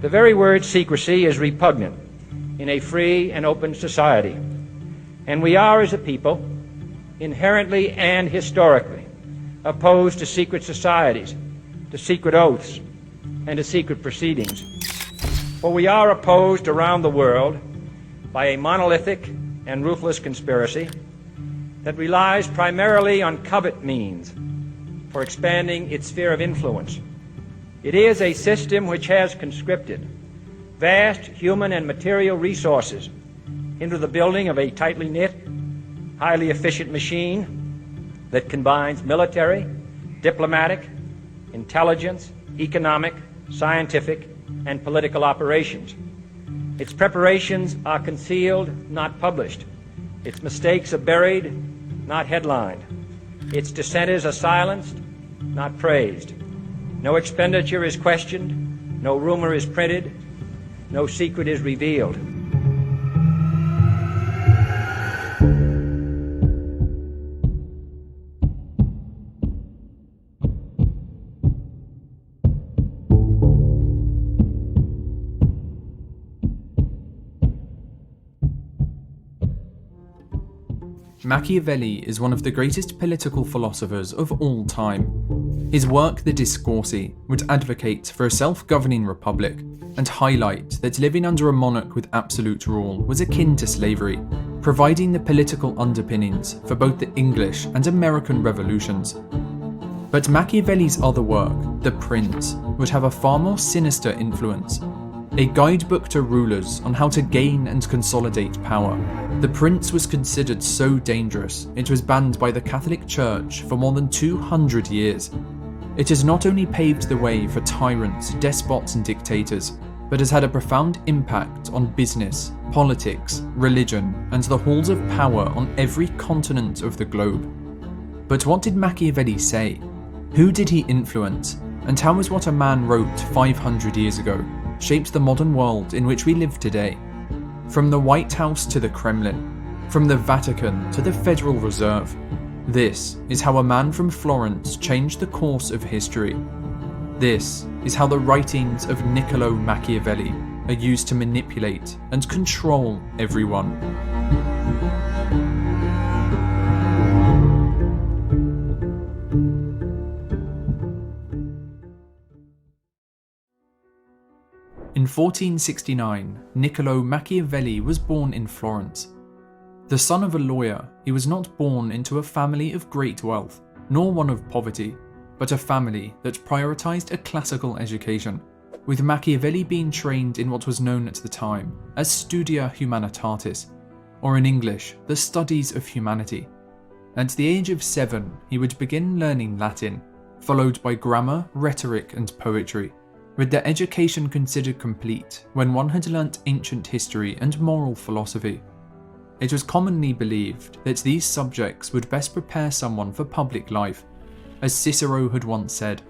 The very word secrecy is repugnant in a free and open society, and we are, as a people, inherently and historically opposed to secret societies, to secret oaths, and to secret proceedings. For we are opposed around the world by a monolithic and ruthless conspiracy that relies primarily on covert means for expanding its sphere of influence. It is a system which has conscripted vast human and material resources into the building of a tightly knit, highly efficient machine that combines military, diplomatic, intelligence, economic, scientific, and political operations. Its preparations are concealed, not published. Its mistakes are buried, not headlined. Its dissenters are silenced, not praised. No expenditure is questioned, no rumor is printed, no secret is revealed. Machiavelli is one of the greatest political philosophers of all time. His work, The Discorsi, would advocate for a self-governing republic and highlight that living under a monarch with absolute rule was akin to slavery, providing the political underpinnings for both the English and American revolutions. But Machiavelli's other work, The Prince, would have a far more sinister influence. A guidebook to rulers on how to gain and consolidate power. The Prince was considered so dangerous, it was banned by the Catholic Church for more than 200 years. It has not only paved the way for tyrants, despots and dictators, but has had a profound impact on business, politics, religion, and the halls of power on every continent of the globe. But what did Machiavelli say? Who did he influence? And how has what a man wrote 500 years ago shaped the modern world in which we live today? From the White House to the Kremlin, from the Vatican to the Federal Reserve, this is how a man from Florence changed the course of history. This is how the writings of Niccolo Machiavelli are used to manipulate and control everyone. In 1469, Niccolo Machiavelli was born in Florence. The son of a lawyer, he was not born into a family of great wealth, nor one of poverty, but a family that prioritized a classical education, with Machiavelli being trained in what was known at the time as Studia Humanitatis, or in English, the studies of humanity. At the age of 7, he would begin learning Latin, followed by grammar, rhetoric, and poetry, with their education considered complete when one had learnt ancient history and moral philosophy. It was commonly believed that these subjects would best prepare someone for public life. As Cicero had once said,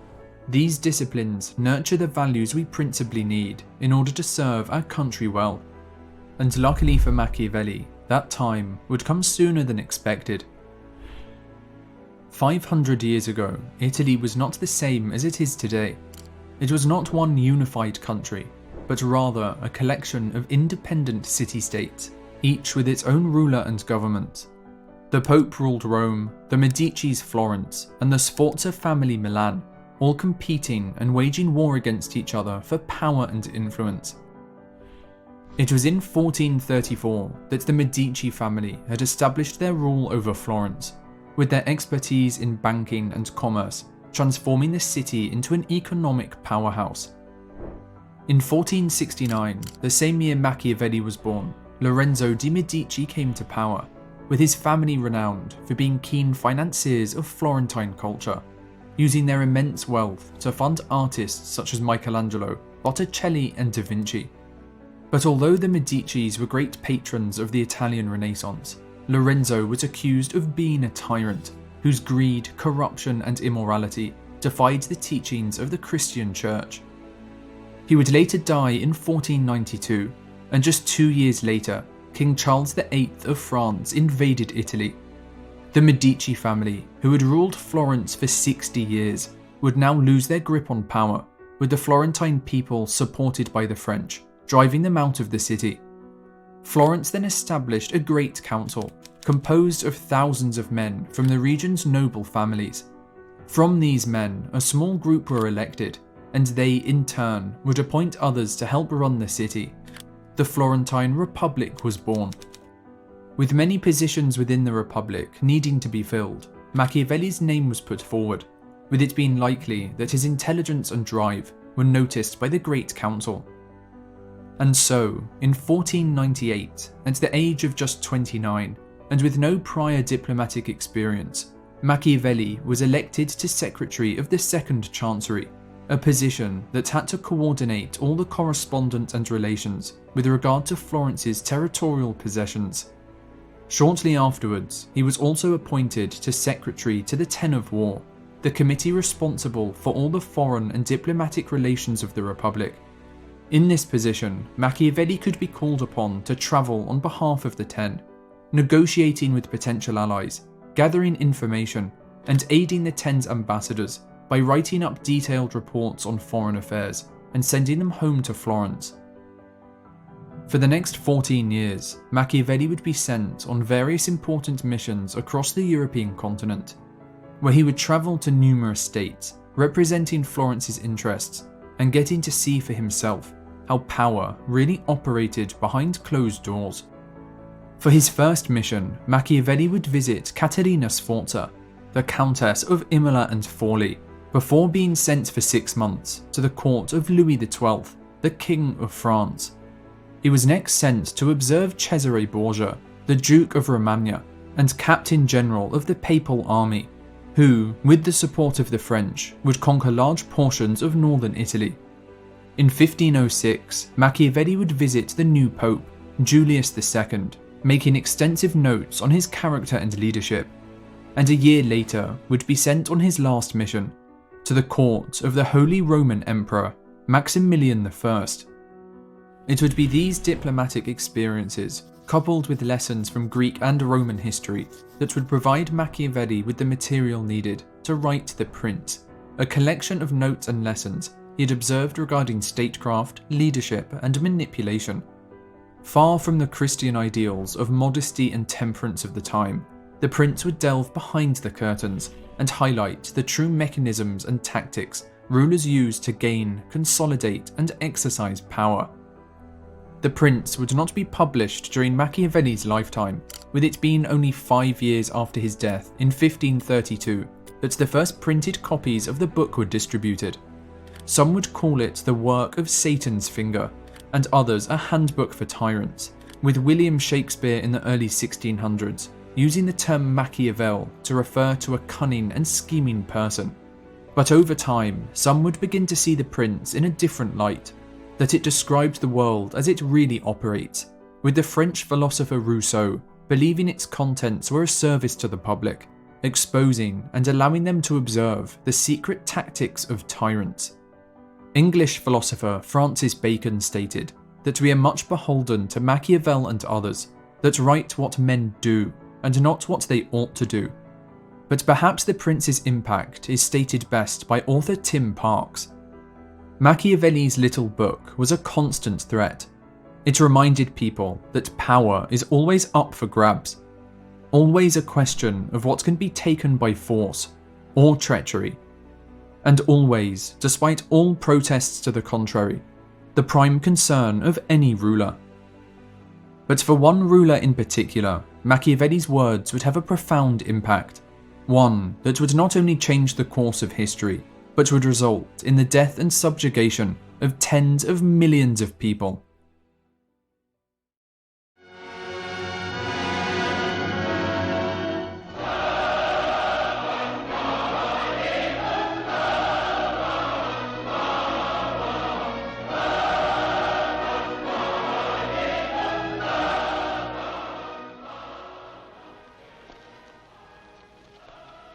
these disciplines nurture the values we principally need in order to serve our country well. And luckily for Machiavelli, that time would come sooner than expected. 500 years ago, Italy was not the same as it is today. It was not one unified country, but rather a collection of independent city-states, each with its own ruler and government. The Pope ruled Rome, the Medici's Florence, and the Sforza family Milan, all competing and waging war against each other for power and influence. It was in 1434 that the Medici family had established their rule over Florence, with their expertise in banking and commerce, transforming the city into an economic powerhouse. In 1469, the same year Machiavelli was born, Lorenzo de' Medici came to power, with his family renowned for being keen financiers of Florentine culture, using their immense wealth to fund artists such as Michelangelo, Botticelli and Da Vinci. But although the Medicis were great patrons of the Italian Renaissance, Lorenzo was accused of being a tyrant, whose greed, corruption and immorality defied the teachings of the Christian Church. He would later die in 1492, and just 2 years later, King Charles VIII of France invaded Italy. The Medici family, who had ruled Florence for 60 years, would now lose their grip on power, with the Florentine people supported by the French, driving them out of the city. Florence then established a great council, composed of thousands of men from the region's noble families. From these men, a small group were elected, and they, in turn, would appoint others to help run the city. The Florentine Republic was born. With many positions within the Republic needing to be filled, Machiavelli's name was put forward, with it being likely that his intelligence and drive were noticed by the Great Council. And so, in 1498, at the age of just 29, and with no prior diplomatic experience, Machiavelli was elected to Secretary of the Second Chancery, a position that had to coordinate all the correspondence and relations with regard to Florence's territorial possessions. Shortly afterwards, he was also appointed to Secretary to the Ten of War, the committee responsible for all the foreign and diplomatic relations of the Republic. In this position, Machiavelli could be called upon to travel on behalf of the Ten, negotiating with potential allies, gathering information, and aiding the Ten's ambassadors by writing up detailed reports on foreign affairs and sending them home to Florence. For the next 14 years, Machiavelli would be sent on various important missions across the European continent, where he would travel to numerous states, representing Florence's interests and getting to see for himself how power really operated behind closed doors. For his first mission, Machiavelli would visit Caterina Sforza, the Countess of Imola and Forli, before being sent for 6 months to the court of Louis XII, the King of France. He was next sent to observe Cesare Borgia, the Duke of Romagna and Captain General of the Papal Army, who, with the support of the French, would conquer large portions of northern Italy. In 1506, Machiavelli would visit the new Pope, Julius II, making extensive notes on his character and leadership, and a year later would be sent on his last mission, to the court of the Holy Roman Emperor, Maximilian I. It would be these diplomatic experiences, coupled with lessons from Greek and Roman history, that would provide Machiavelli with the material needed to write The Prince, a collection of notes and lessons he had observed regarding statecraft, leadership, and manipulation. Far from the Christian ideals of modesty and temperance of the time, The Prince would delve behind the curtains and highlight the true mechanisms and tactics rulers use to gain, consolidate, and exercise power. The Prince would not be published during Machiavelli's lifetime, with it being only 5 years after his death in 1532 that the first printed copies of the book were distributed. Some would call it the work of Satan's finger, and others a handbook for tyrants, with William Shakespeare in the early 1600s using the term Machiavel to refer to a cunning and scheming person. But over time, some would begin to see the Prince in a different light, that it described the world as it really operates, with the French philosopher Rousseau believing its contents were a service to the public, exposing and allowing them to observe the secret tactics of tyrants. English philosopher Francis Bacon stated that we are much beholden to Machiavel and others that write what men do and not what they ought to do. But perhaps the Prince's impact is stated best by author Tim Parks. Machiavelli's little book was a constant threat. It reminded people that power is always up for grabs, always a question of what can be taken by force or treachery, and always, despite all protests to the contrary, the prime concern of any ruler. But for one ruler in particular, Machiavelli's words would have a profound impact, one that would not only change the course of history, but would result in the death and subjugation of tens of millions of people.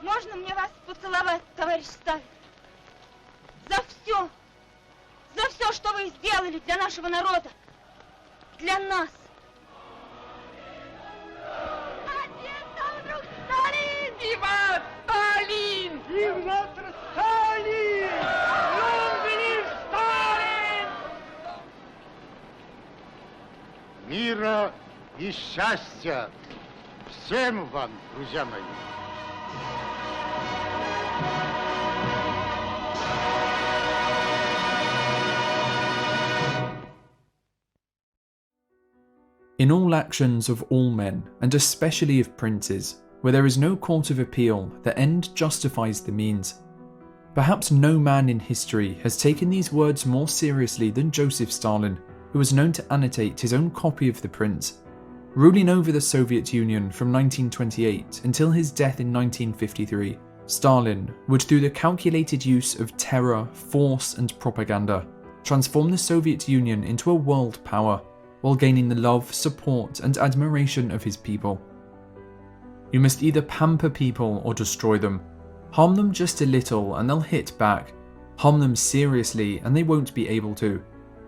Можно мне вас поцеловать, товарищ Сталин? За все, что вы сделали для нашего народа, для нас. Отец, там вдруг Сталин! Viva Stalin! Viva Stalin! Long live мира и счастья всем вам, друзья мои. In all actions of all men, and especially of princes, where there is no court of appeal, the end justifies the means. Perhaps no man in history has taken these words more seriously than Joseph Stalin, who was known to annotate his own copy of the Prince. Ruling over the Soviet Union from 1928 until his death in 1953, Stalin would, through the calculated use of terror, force and propaganda, transform the Soviet Union into a world power, while gaining the love, support and admiration of his people. You must either pamper people or destroy them. Harm them just a little and they'll hit back. Harm them seriously and they won't be able to.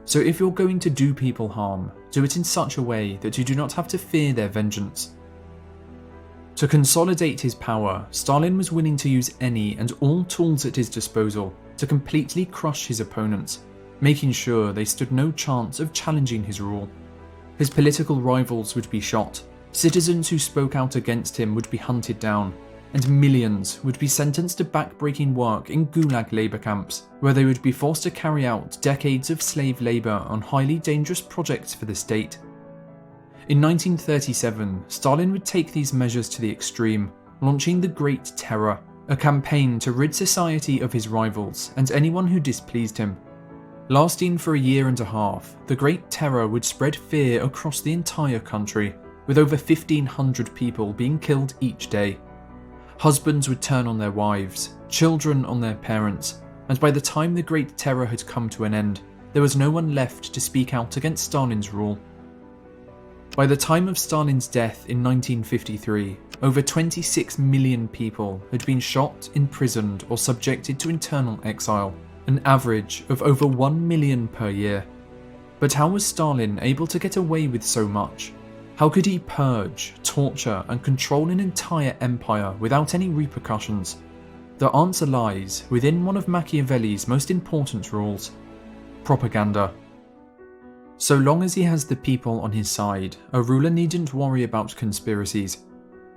So if you're going to do people harm, do it in such a way that you do not have to fear their vengeance. To consolidate his power, Stalin was willing to use any and all tools at his disposal to completely crush his opponents, making sure they stood no chance of challenging his rule. His political rivals would be shot, citizens who spoke out against him would be hunted down, and millions would be sentenced to backbreaking work in gulag labour camps, where they would be forced to carry out decades of slave labour on highly dangerous projects for the state. In 1937, Stalin would take these measures to the extreme, launching the Great Terror, a campaign to rid society of his rivals and anyone who displeased him. Lasting for a year and a half, the Great Terror would spread fear across the entire country, with over 1,500 people being killed each day. Husbands would turn on their wives, children on their parents, and by the time the Great Terror had come to an end, there was no one left to speak out against Stalin's rule. By the time of Stalin's death in 1953, over 26 million people had been shot, imprisoned, or subjected to internal exile, an average of over 1 million per year. But how was Stalin able to get away with so much? How could he purge, torture, and control an entire empire without any repercussions? The answer lies within one of Machiavelli's most important rules: propaganda. So long as he has the people on his side, a ruler needn't worry about conspiracies.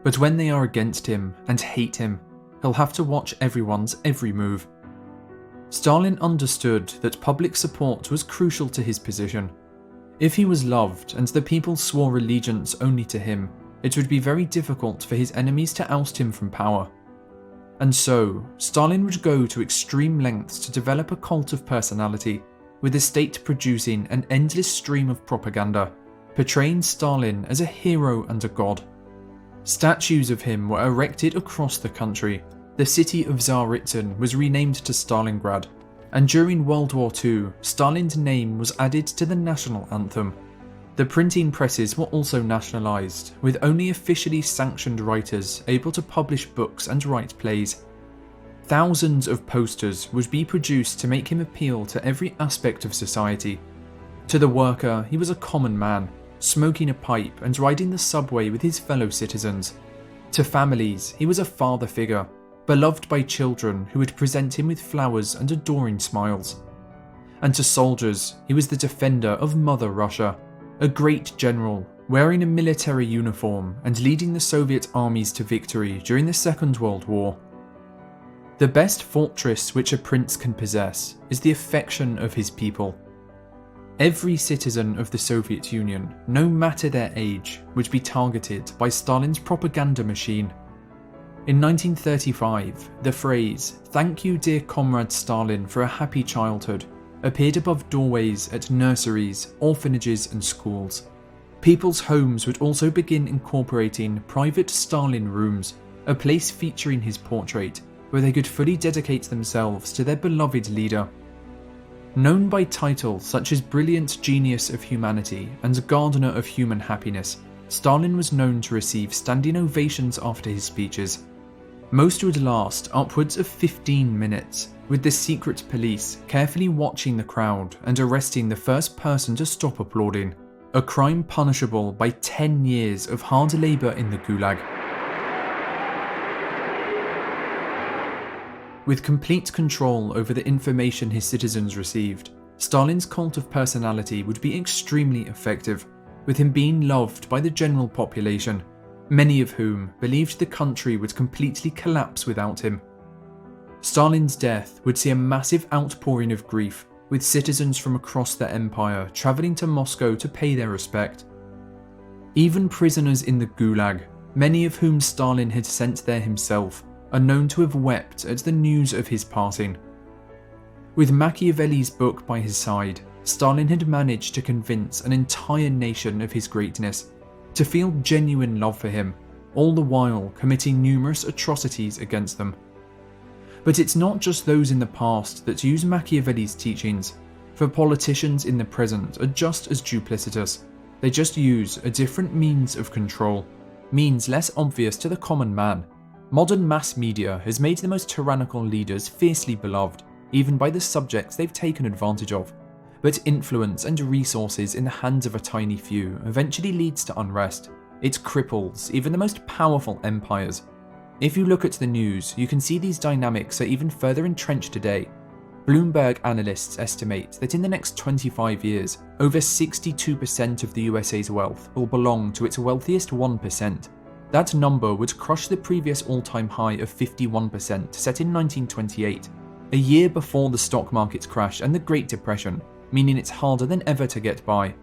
But when they are against him and hate him, he'll have to watch everyone's every move. Stalin understood that public support was crucial to his position. If he was loved and the people swore allegiance only to him, it would be very difficult for his enemies to oust him from power. And so, Stalin would go to extreme lengths to develop a cult of personality, with the state producing an endless stream of propaganda, portraying Stalin as a hero and a god. Statues of him were erected across the country. The city of Tsaritsyn was renamed to Stalingrad, and during World War II, Stalin's name was added to the national anthem. The printing presses were also nationalised, with only officially sanctioned writers able to publish books and write plays. Thousands of posters would be produced to make him appeal to every aspect of society. To the worker, he was a common man, smoking a pipe and riding the subway with his fellow citizens. To families, he was a father figure, beloved by children who would present him with flowers and adoring smiles. And to soldiers, he was the defender of Mother Russia, a great general, wearing a military uniform and leading the Soviet armies to victory during the Second World War. The best fortress which a prince can possess is the affection of his people. Every citizen of the Soviet Union, no matter their age, would be targeted by Stalin's propaganda machine. In 1935, the phrase, "Thank you dear comrade Stalin for a happy childhood," appeared above doorways at nurseries, orphanages and schools. People's homes would also begin incorporating private Stalin rooms, a place featuring his portrait, where they could fully dedicate themselves to their beloved leader. Known by titles such as Brilliant Genius of Humanity and Gardener of Human Happiness, Stalin was known to receive standing ovations after his speeches. Most would last upwards of 15 minutes, with the secret police carefully watching the crowd and arresting the first person to stop applauding, a crime punishable by 10 years of hard labour in the Gulag. With complete control over the information his citizens received, Stalin's cult of personality would be extremely effective, with him being loved by the general population, many of whom believed the country would completely collapse without him. Stalin's death would see a massive outpouring of grief, with citizens from across the empire travelling to Moscow to pay their respect. Even prisoners in the Gulag, many of whom Stalin had sent there himself, are known to have wept at the news of his passing. With Machiavelli's book by his side, Stalin had managed to convince an entire nation of his greatness, to feel genuine love for him, all the while committing numerous atrocities against them. But it's not just those in the past that use Machiavelli's teachings, for politicians in the present are just as duplicitous. They just use a different means of control, means less obvious to the common man. Modern mass media has made the most tyrannical leaders fiercely beloved, even by the subjects they've taken advantage of. But influence and resources in the hands of a tiny few eventually leads to unrest. It cripples even the most powerful empires. If you look at the news, you can see these dynamics are even further entrenched today. Bloomberg analysts estimate that in the next 25 years, over 62% of the USA's wealth will belong to its wealthiest 1%. That number would crush the previous all-time high of 51% set in 1928, a year before the stock market crash and the Great Depression, meaning it's harder than ever to get by.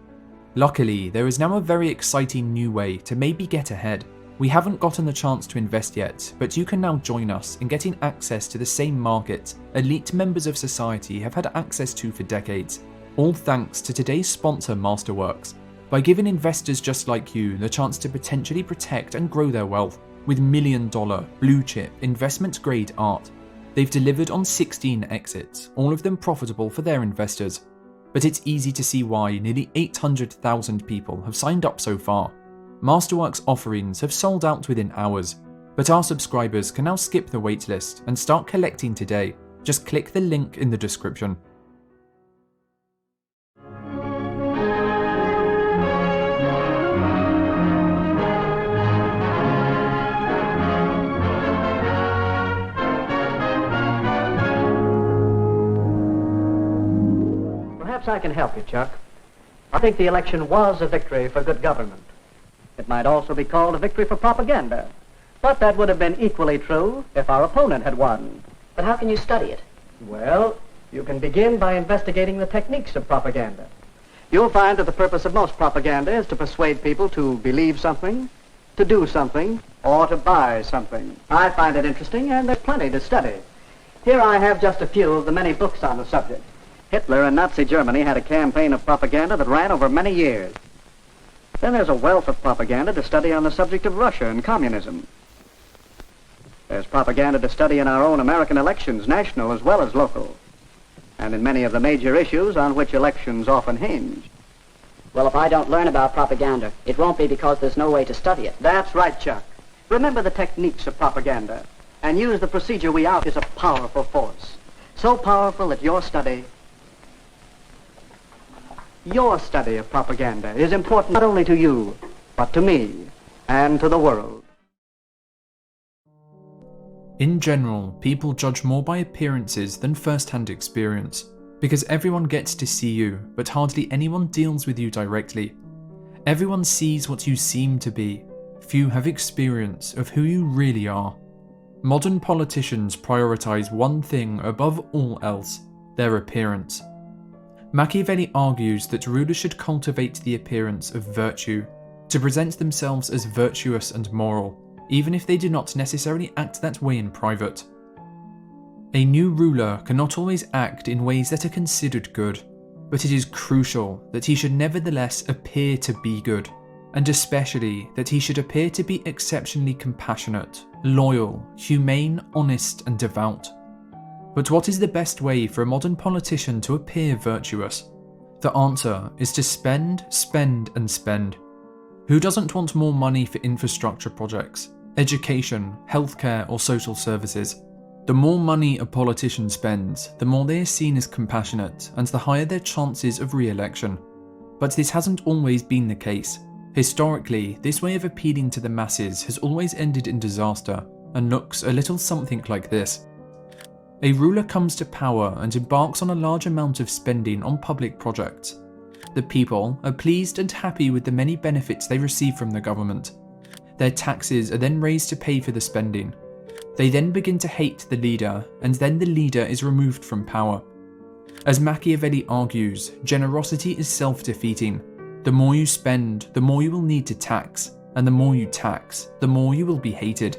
Luckily, there is now a very exciting new way to maybe get ahead. We haven't gotten the chance to invest yet, but you can now join us in getting access to the same market elite members of society have had access to for decades, all thanks to today's sponsor Masterworks. By giving investors just like you the chance to potentially protect and grow their wealth with million-dollar, blue-chip, investment-grade art, they've delivered on 16 exits, all of them profitable for their investors. But it's easy to see why nearly 800,000 people have signed up so far. Masterworks offerings have sold out within hours, but our subscribers can now skip the waitlist and start collecting today. Just click the link in the description. Perhaps I can help you, Chuck. I think the election was a victory for good government. It might also be called a victory for propaganda. But that would have been equally true if our opponent had won. But how can you study it? Well, you can begin by investigating the techniques of propaganda. You'll find that the purpose of most propaganda is to persuade people to believe something, to do something, or to buy something. I find it interesting, and there's plenty to study. Here I have just a few of the many books on the subject. Hitler and Nazi Germany had a campaign of propaganda that ran over many years. Then there's a wealth of propaganda to study on the subject of Russia and communism. There's propaganda to study in our own American elections, national as well as local, and in many of the major issues on which elections often hinge. Well, if I don't learn about propaganda, it won't be because there's no way to study it. That's right, Chuck. Remember the techniques of propaganda, and use the procedure we out is a powerful force. So powerful that your study of propaganda is important not only to you, but to me, and to the world. In general, people judge more by appearances than first-hand experience, because everyone gets to see you, but hardly anyone deals with you directly. Everyone sees what you seem to be. Few have experience of who you really are. Modern politicians prioritize one thing above all else: their appearance. Machiavelli argues that rulers should cultivate the appearance of virtue, to present themselves as virtuous and moral, even if they do not necessarily act that way in private. A new ruler cannot always act in ways that are considered good, but it is crucial that he should nevertheless appear to be good, and especially that he should appear to be exceptionally compassionate, loyal, humane, honest, and devout. But what is the best way for a modern politician to appear virtuous? The answer is to spend, spend, and spend. Who doesn't want more money for infrastructure projects, education, healthcare, or social services? The more money a politician spends, the more they are seen as compassionate, and the higher their chances of re-election. But this hasn't always been the case. Historically, this way of appealing to the masses has always ended in disaster, and looks a little something like this. A ruler comes to power and embarks on a large amount of spending on public projects. The people are pleased and happy with the many benefits they receive from the government. Their taxes are then raised to pay for the spending. They then begin to hate the leader, and then the leader is removed from power. As Machiavelli argues, generosity is self-defeating. The more you spend, the more you will need to tax, and the more you tax, the more you will be hated.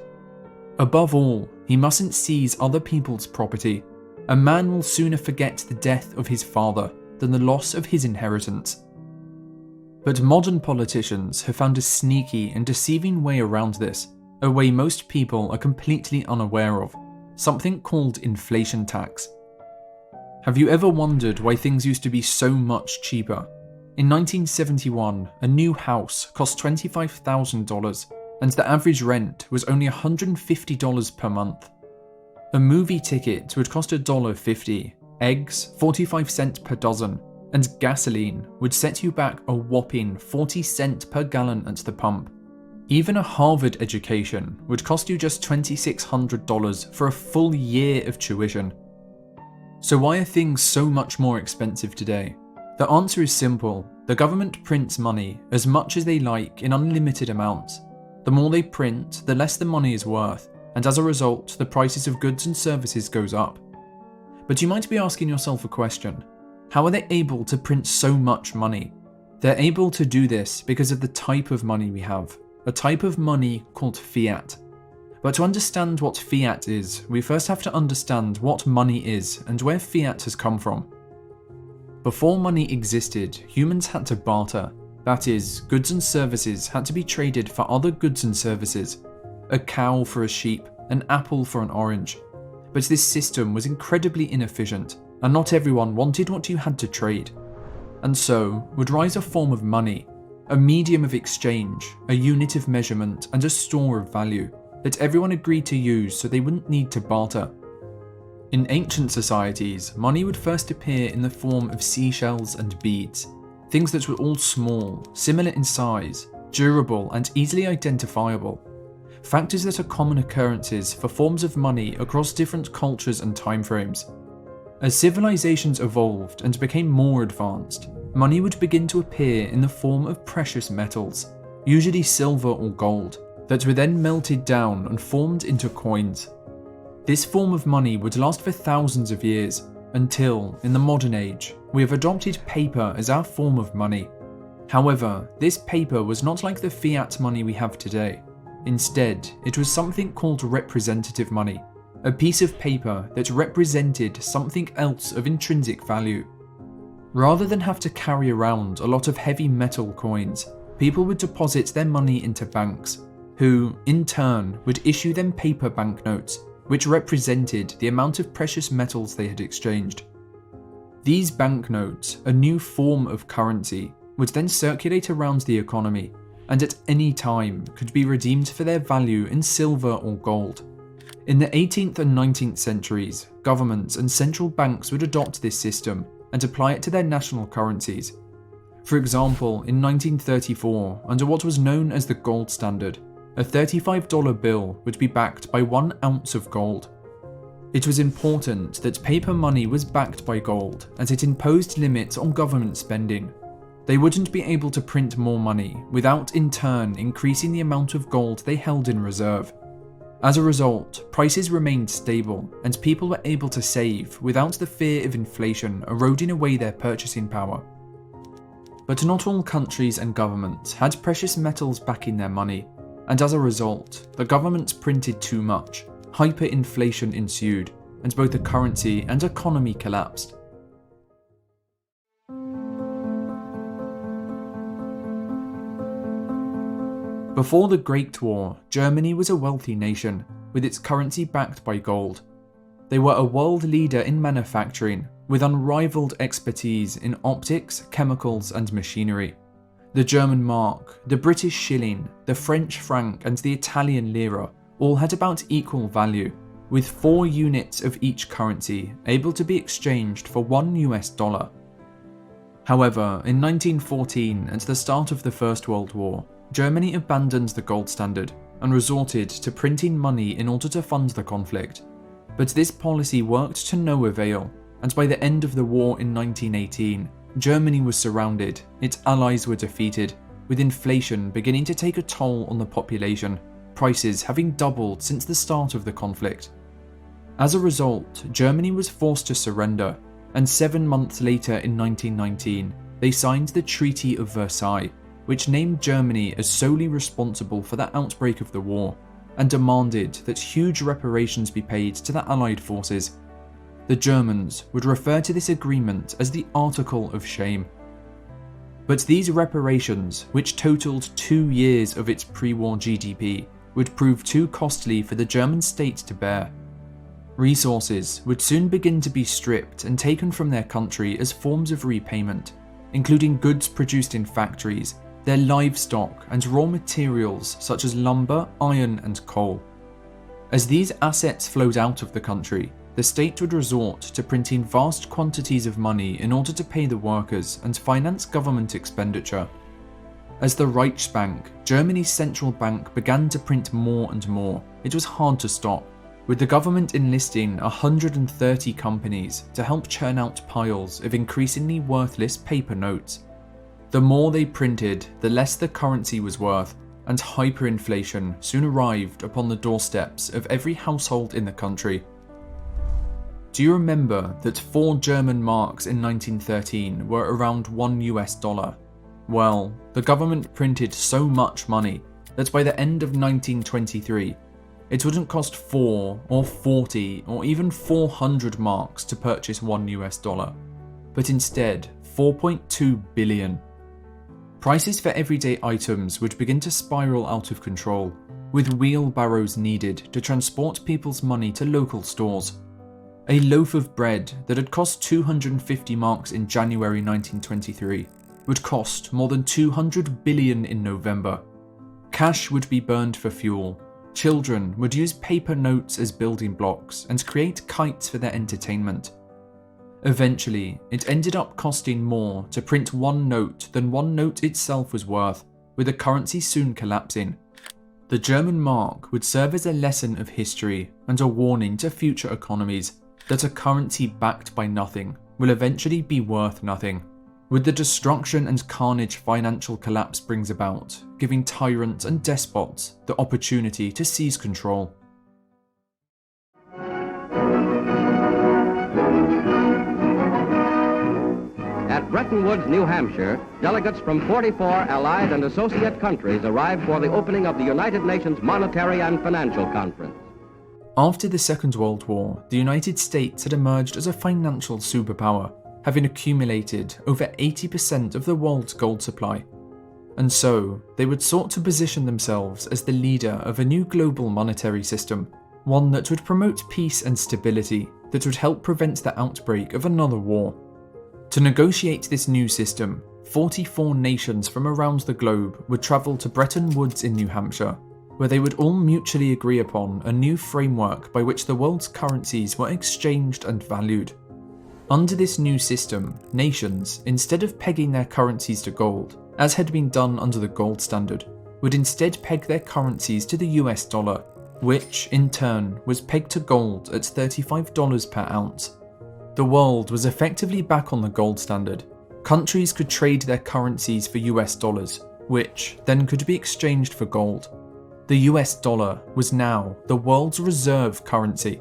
Above all, he mustn't seize other people's property. A man will sooner forget the death of his father than the loss of his inheritance. But modern politicians have found a sneaky and deceiving way around this, a way most people are completely unaware of, something called inflation tax. Have you ever wondered why things used to be so much cheaper? In 1971, a new house cost $25,000, and the average rent was only $150 per month. A movie ticket would cost $1.50, eggs 45 cents per dozen, and gasoline would set you back a whopping 40 cents per gallon at the pump. Even a Harvard education would cost you just $2,600 for a full year of tuition. So why are things so much more expensive today? The answer is simple. The government prints money as much as they like in unlimited amounts. The more they print, the less the money is worth, and as a result, the prices of goods and services goes up. But you might be asking yourself a question. How are they able to print so much money? They're able to do this because of the type of money we have, a type of money called fiat. But to understand what fiat is, we first have to understand what money is and where fiat has come from. Before money existed, humans had to barter. That is, goods and services had to be traded for other goods and services. A cow for a sheep, an apple for an orange. But this system was incredibly inefficient, and not everyone wanted what you had to trade. And so would rise a form of money, a medium of exchange, a unit of measurement, and a store of value that everyone agreed to use so they wouldn't need to barter. In ancient societies, money would first appear in the form of seashells and beads, things that were all small, similar in size, durable, and easily identifiable. Factors that are common occurrences for forms of money across different cultures and timeframes. As civilizations evolved and became more advanced, money would begin to appear in the form of precious metals, usually silver or gold, that were then melted down and formed into coins. This form of money would last for thousands of years, until, in the modern age, we have adopted paper as our form of money. However, this paper was not like the fiat money we have today. Instead, it was something called representative money, a piece of paper that represented something else of intrinsic value. Rather than have to carry around a lot of heavy metal coins, people would deposit their money into banks, who, in turn, would issue them paper banknotes, which represented the amount of precious metals they had exchanged. These banknotes, a new form of currency, would then circulate around the economy, and at any time could be redeemed for their value in silver or gold. In the 18th and 19th centuries, governments and central banks would adopt this system and apply it to their national currencies. For example, in 1934, under what was known as the gold standard, a $35 bill would be backed by 1 ounce of gold. It was important that paper money was backed by gold, as it imposed limits on government spending. They wouldn't be able to print more money without in turn increasing the amount of gold they held in reserve. As a result, prices remained stable and people were able to save without the fear of inflation eroding away their purchasing power. But not all countries and governments had precious metals backing their money, and as a result, the governments printed too much, hyperinflation ensued, and both the currency and economy collapsed. Before the Great War, Germany was a wealthy nation, with its currency backed by gold. They were a world leader in manufacturing, with unrivaled expertise in optics, chemicals, and machinery. The German mark, the British shilling, the French franc, and the Italian lira all had about equal value, with 4 units of each currency able to be exchanged for $1. However, in 1914, at the start of the First World War, Germany abandoned the gold standard and resorted to printing money in order to fund the conflict. But this policy worked to no avail, and by the end of the war in 1918, Germany was surrounded, its allies were defeated, with inflation beginning to take a toll on the population, prices having doubled since the start of the conflict. As a result, Germany was forced to surrender, and 7 months later in 1919, they signed the Treaty of Versailles, which named Germany as solely responsible for the outbreak of the war, and demanded that huge reparations be paid to the Allied forces. The Germans would refer to this agreement as the Article of Shame. But these reparations, which totaled 2 years of its pre-war GDP, would prove too costly for the German state to bear. Resources would soon begin to be stripped and taken from their country as forms of repayment, including goods produced in factories, their livestock and raw materials such as lumber, iron and coal. As these assets flowed out of the country, the state would resort to printing vast quantities of money in order to pay the workers and finance government expenditure. As the Reichsbank, Germany's central bank, began to print more and more, it was hard to stop, with the government enlisting 130 companies to help churn out piles of increasingly worthless paper notes. The more they printed, the less the currency was worth, and hyperinflation soon arrived upon the doorsteps of every household in the country. Do you remember that 4 German marks in 1913 were around $1? Well, the government printed so much money that by the end of 1923, it wouldn't cost 4 or 40 or even 400 marks to purchase $1, but instead 4.2 billion. Prices for everyday items would begin to spiral out of control, with wheelbarrows needed to transport people's money to local stores. A loaf of bread that had cost 250 marks in January 1923 would cost more than 200 billion in November. Cash would be burned for fuel. Children would use paper notes as building blocks and create kites for their entertainment. Eventually, it ended up costing more to print one note than one note itself was worth, with the currency soon collapsing. The German mark would serve as a lesson of history and a warning to future economies that a currency backed by nothing will eventually be worth nothing, with the destruction and carnage financial collapse brings about, giving tyrants and despots the opportunity to seize control. At Bretton Woods, New Hampshire, delegates from 44 allied and associate countries arrived for the opening of the United Nations Monetary and Financial Conference. After the Second World War, the United States had emerged as a financial superpower, having accumulated over 80% of the world's gold supply. And so, they would sought to position themselves as the leader of a new global monetary system, one that would promote peace and stability, that would help prevent the outbreak of another war. To negotiate this new system, 44 nations from around the globe would travel to Bretton Woods in New Hampshire, where they would all mutually agree upon a new framework by which the world's currencies were exchanged and valued. Under this new system, nations, instead of pegging their currencies to gold, as had been done under the gold standard, would instead peg their currencies to the US dollar, which, in turn, was pegged to gold at $35 per ounce. The world was effectively back on the gold standard. Countries could trade their currencies for US dollars, which then could be exchanged for gold. The US dollar was now the world's reserve currency.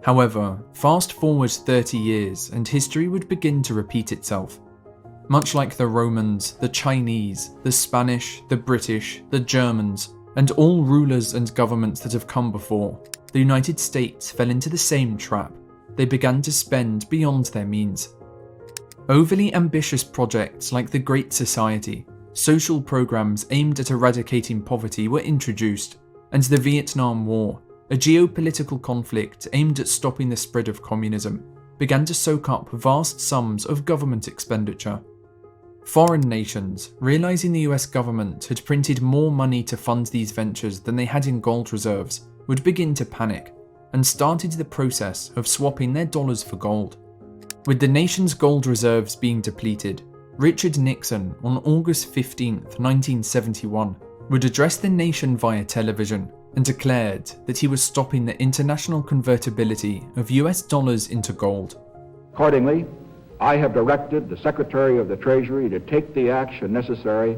However, fast forward 30 years and history would begin to repeat itself. Much like the Romans, the Chinese, the Spanish, the British, the Germans, and all rulers and governments that have come before, the United States fell into the same trap. They began to spend beyond their means. Overly ambitious projects like the Great Society, social programs aimed at eradicating poverty were introduced, and the Vietnam War, a geopolitical conflict aimed at stopping the spread of communism, began to soak up vast sums of government expenditure. Foreign nations, realizing the US government had printed more money to fund these ventures than they had in gold reserves, would begin to panic, and started the process of swapping their dollars for gold. With the nation's gold reserves being depleted, Richard Nixon, on August 15, 1971, would address the nation via television and declared that he was stopping the international convertibility of US dollars into gold. Accordingly, I have directed the Secretary of the Treasury to take the action necessary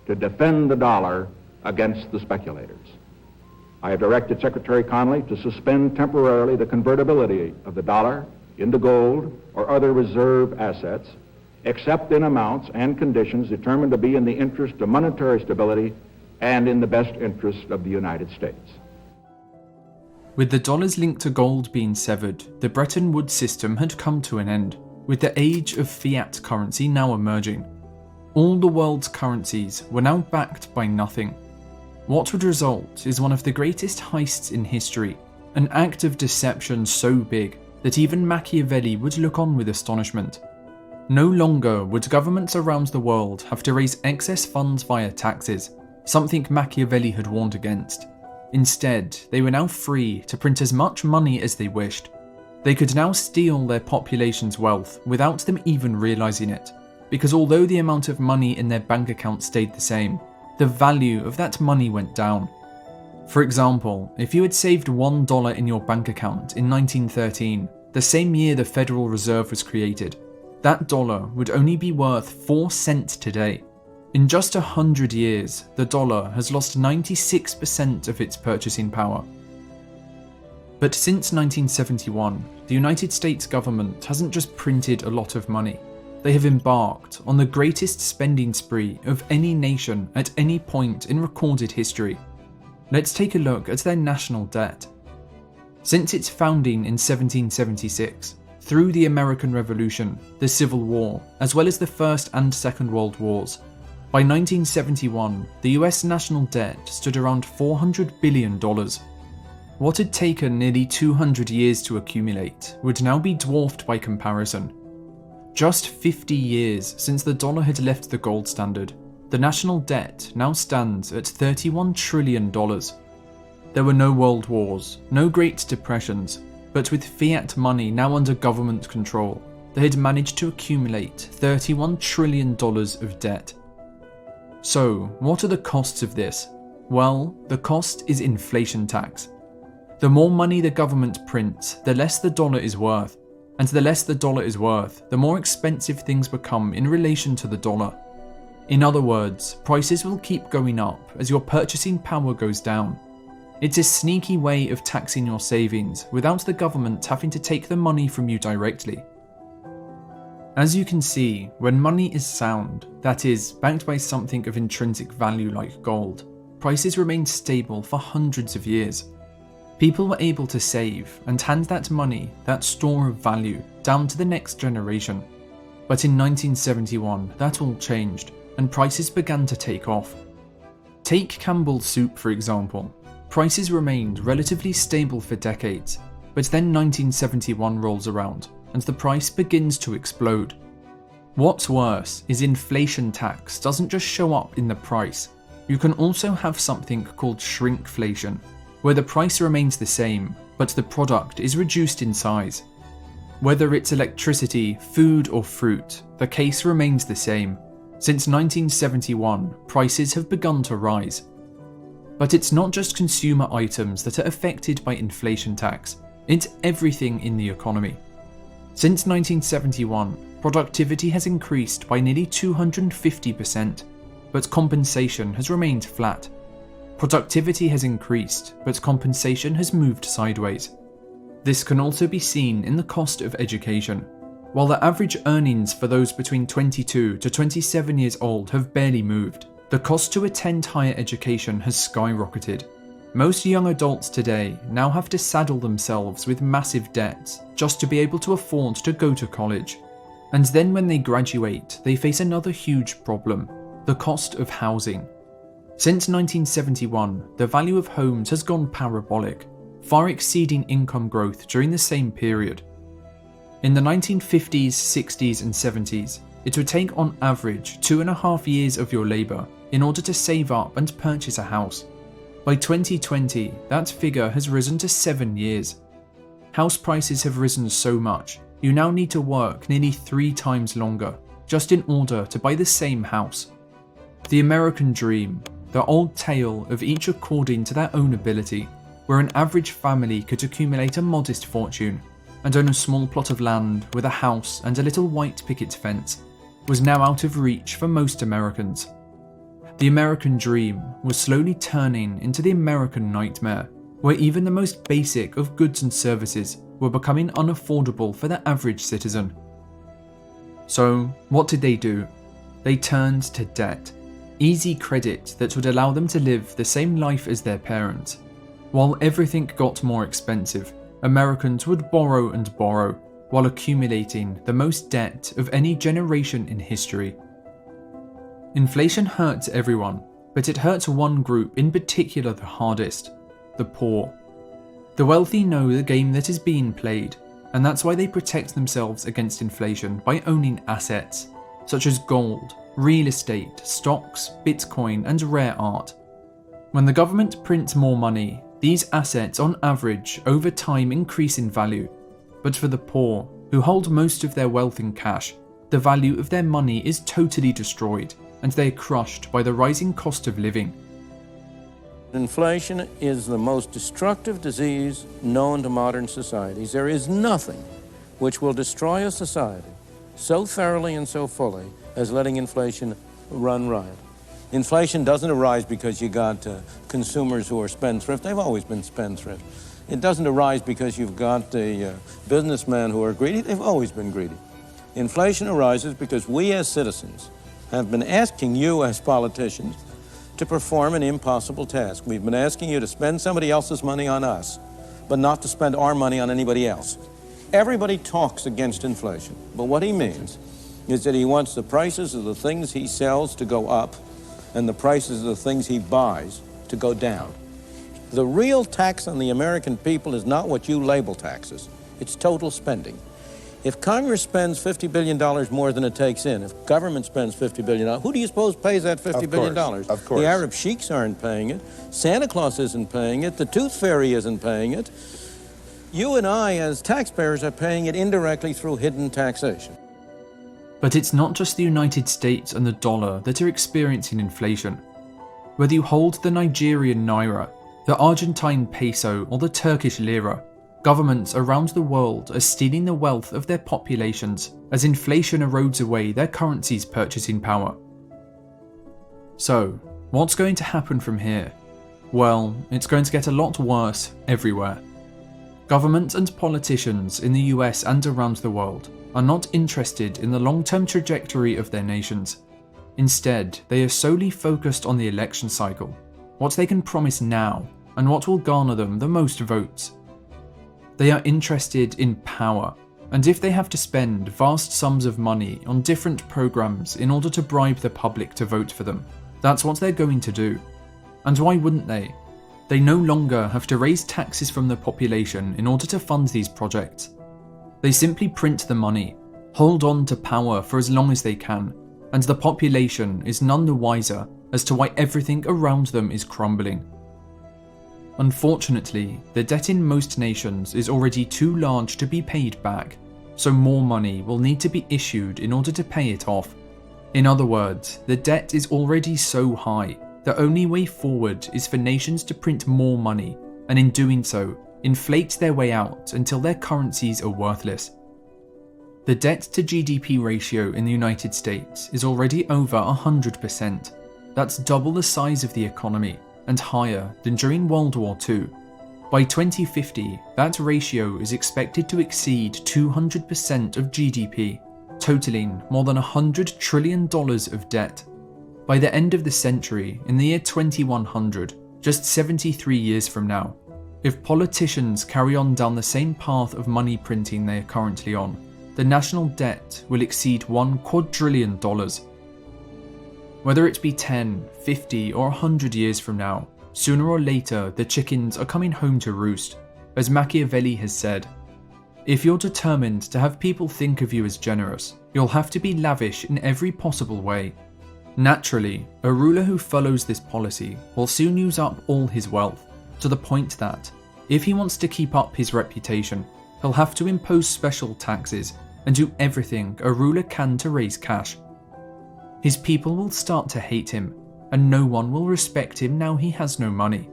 to defend the dollar against the speculators. I have directed Secretary Connally to suspend temporarily the convertibility of the dollar into gold or other reserve assets, except in amounts and conditions determined to be in the interest of monetary stability and in the best interest of the United States. With the dollar's link to gold being severed, the Bretton Woods system had come to an end, with the age of fiat currency now emerging. All the world's currencies were now backed by nothing. What would result is one of the greatest heists in history, an act of deception so big that even Machiavelli would look on with astonishment. No longer would governments around the world have to raise excess funds via taxes, something Machiavelli had warned against. Instead, they were now free to print as much money as they wished. They could now steal their population's wealth without them even realizing it, because although the amount of money in their bank account stayed the same, the value of that money went down. For example, if you had saved $1 in your bank account in 1913, the same year the Federal Reserve was created, that dollar would only be worth 4 cents today. In just 100 years, the dollar has lost 96% of its purchasing power. But since 1971, the United States government hasn't just printed a lot of money. They have embarked on the greatest spending spree of any nation at any point in recorded history. Let's take a look at their national debt. Since its founding in 1776, through the American Revolution, the Civil War, as well as the First and Second World Wars, by 1971, the US national debt stood around $400 billion. What had taken nearly 200 years to accumulate would now be dwarfed by comparison. Just 50 years since the dollar had left the gold standard, the national debt now stands at $31 trillion. There were no world wars, no Great Depressions, but with fiat money now under government control, they had managed to accumulate $31 trillion of debt. So, what are the costs of this? Well, the cost is inflation tax. The more money the government prints, the less the dollar is worth, and the less the dollar is worth, the more expensive things become in relation to the dollar. In other words, prices will keep going up as your purchasing power goes down. It's a sneaky way of taxing your savings without the government having to take the money from you directly. As you can see, when money is sound, that is, backed by something of intrinsic value like gold, prices remained stable for hundreds of years. People were able to save and hand that money, that store of value, down to the next generation. But in 1971, that all changed, and prices began to take off. Take Campbell's soup, for example. Prices remained relatively stable for decades, but then 1971 rolls around, and the price begins to explode. What's worse is inflation tax doesn't just show up in the price. You can also have something called shrinkflation, where the price remains the same, but the product is reduced in size. Whether it's electricity, food, or fruit, the case remains the same. Since 1971, prices have begun to rise. But it's not just consumer items that are affected by inflation tax, it's everything in the economy. Since 1971, productivity has increased by nearly 250%, but compensation has remained flat. Productivity has increased, but compensation has moved sideways. This can also be seen in the cost of education. While the average earnings for those between 22 to 27 years old have barely moved, the cost to attend higher education has skyrocketed. Most young adults today now have to saddle themselves with massive debts just to be able to afford to go to college. And then when they graduate, they face another huge problem: the cost of housing. Since 1971, the value of homes has gone parabolic, far exceeding income growth during the same period. In the 1950s, 60s, and 70s, it would take on average 2.5 years of your labour in order to save up and purchase a house. By 2020, that figure has risen to 7 years. House prices have risen so much, you now need to work nearly 3 times longer just in order to buy the same house. The American dream, the old tale of each according to their own ability, where an average family could accumulate a modest fortune, and own a small plot of land with a house and a little white picket fence, was now out of reach for most Americans. The American dream was slowly turning into the American nightmare, where even the most basic of goods and services were becoming unaffordable for the average citizen. So, what did they do? They turned to debt. Easy credit that would allow them to live the same life as their parents. While everything got more expensive, Americans would borrow and borrow, while accumulating the most debt of any generation in history. Inflation hurts everyone, but it hurts one group in particular the hardest: the poor. The wealthy know the game that is being played, and that's why they protect themselves against inflation by owning assets, such as gold, real estate, stocks, Bitcoin, and rare art. When the government prints more money, these assets on average over time increase in value, but for the poor, who hold most of their wealth in cash, the value of their money is totally destroyed, and they are crushed by the rising cost of living. Inflation is the most destructive disease known to modern societies. There is nothing which will destroy a society so thoroughly and so fully as letting inflation run riot. Inflation doesn't arise because you got consumers who are spendthrift. They've always been spendthrift. It doesn't arise because you've got the businessmen who are greedy. They've always been greedy. Inflation arises because we as citizens have been asking you as politicians to perform an impossible task. We've been asking you to spend somebody else's money on us, but not to spend our money on anybody else. Everybody talks against inflation, but what he means is that he wants the prices of the things he sells to go up and the prices of the things he buys to go down. The real tax on the American people is not what you label taxes. It's total spending. If Congress spends $50 billion more than it takes in, if government spends $50 billion, who do you suppose pays that $50 billion? Of course. The Arab sheiks aren't paying it. Santa Claus isn't paying it. The Tooth Fairy isn't paying it. You and I, as taxpayers, are paying it indirectly through hidden taxation. But it's not just the United States and the dollar that are experiencing inflation. Whether you hold the Nigerian naira, the Argentine peso, or the Turkish lira, governments around the world are stealing the wealth of their populations as inflation erodes away their currency's purchasing power. So, what's going to happen from here? Well, it's going to get a lot worse everywhere. Governments and politicians in the US and around the world are not interested in the long-term trajectory of their nations. Instead, they are solely focused on the election cycle, what they can promise now, and what will garner them the most votes. They are interested in power, and if they have to spend vast sums of money on different programs in order to bribe the public to vote for them, that's what they're going to do. And why wouldn't they? They no longer have to raise taxes from the population in order to fund these projects. They simply print the money, hold on to power for as long as they can, and the population is none the wiser as to why everything around them is crumbling. Unfortunately, the debt in most nations is already too large to be paid back, so more money will need to be issued in order to pay it off. In other words, the debt is already so high, the only way forward is for nations to print more money, and in doing so, inflate their way out until their currencies are worthless. The debt to GDP ratio in the United States is already over 100%. That's double the size of the economy, and higher than during World War II. By 2050, that ratio is expected to exceed 200% of GDP, totaling more than $100 trillion of debt. By the end of the century, in the year 2100, just 73 years from now, if politicians carry on down the same path of money printing they are currently on, the national debt will exceed $1 quadrillion. Whether it be 10, 50 or 100 years from now, sooner or later the chickens are coming home to roost. As Machiavelli has said, if you're determined to have people think of you as generous, you'll have to be lavish in every possible way. Naturally, a ruler who follows this policy will soon use up all his wealth, to the point that, if he wants to keep up his reputation, he'll have to impose special taxes and do everything a ruler can to raise cash. His people will start to hate him, and no one will respect him now he has no money.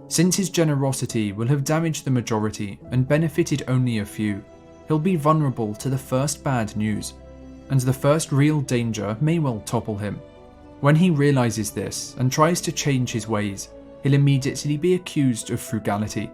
Since his generosity will have damaged the majority and benefited only a few, he'll be vulnerable to the first bad news, and the first real danger may well topple him. When he realizes this and tries to change his ways, he'll immediately be accused of frugality,